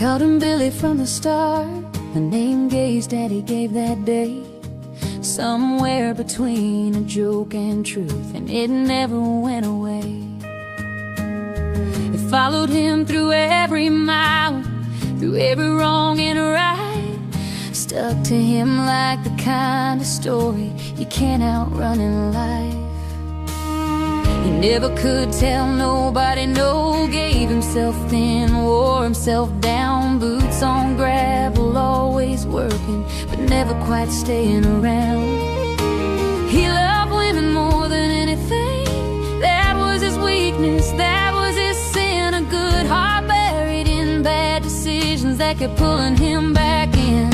called him Billy from the start, a name Gay's daddy gave that day, somewhere between a joke and truth, and it never went away. It followed him through every mile, through every wrong and right, stuck to him like the kind of story you can't outrun in life. He never could tell nobody no, gave himself thin, wore himself down, boots on gravel, always working, but never quite staying around. He loved women more than anything, that was his weakness, that was his sin, a good heart buried in bad decisions that kept pulling him back in.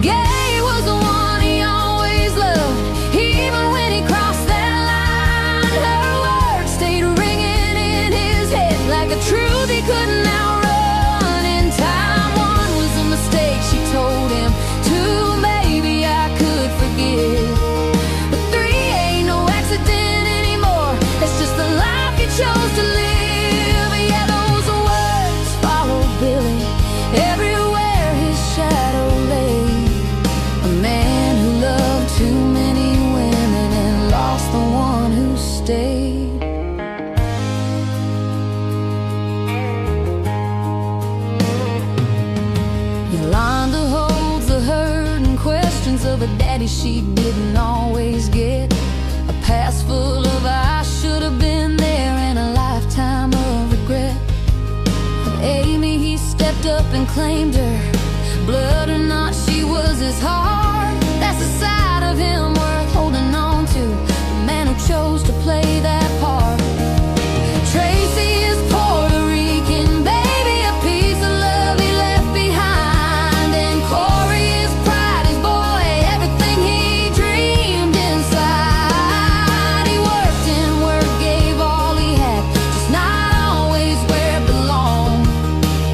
Gay was the one he always loved, even when he crossed that line. Her words stayed ringing in his head like a truth he couldn't outrun. In time, one was a mistake, she told him. Two, maybe I could forgive, but three ain't no accident anymore, it's just the life he chose to live. Yeah, those words followed Billy everywhere his shadow lay. A man who loved too many women and lost the one who stayed. Yolanda holds the hurt and questions of a daddy she didn't always get, a past full of I should have been there and a lifetime of regret. But Amy, he stepped up and claimed her, blood or not, she was his heart. That's the side of him worth holding on to, the man who chose to play that part. Tracy is Puerto Rican, baby, a piece of love he left behind. And Corey is pride, his boy, everything he dreamed inside. He worked and worked, gave all he had, just not always where it belonged.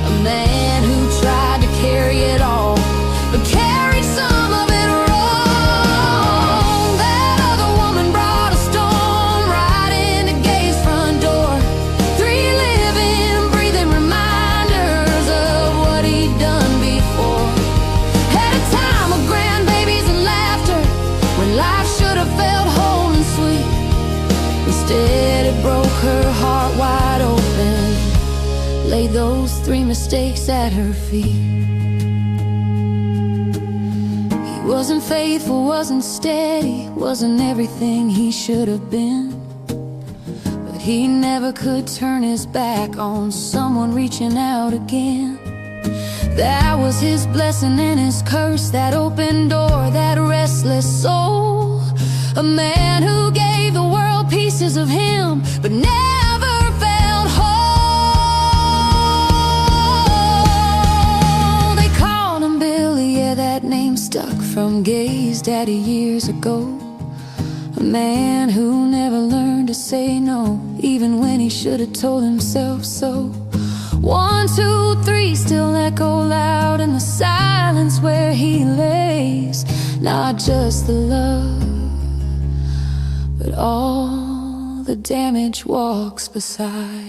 A man who tried to carry it all, but carried some of it wrong. That other woman brought a storm right into Gay's front door. Three living, breathing reminders of what he'd done before. Had a time of grandbabies and laughter, when life should have felt whole and sweet. Instead it broke her heart wide open, laid those three mistakes at her feet. He wasn't faithful, wasn't steady, wasn't everything he should have been, but he never could turn his back on someone reaching out again. That was his blessing and his curse, that open door, that restless soul. A man who gave the world pieces of him, but never felt whole. They called him Billy, yeah, that name stuck from Gay's daddy years ago. A man who never learned to say no, even when he should have told himself so. 1, 2, 3 still echo loud in the silence where he lays. Not just the love, but all the damage walks beside.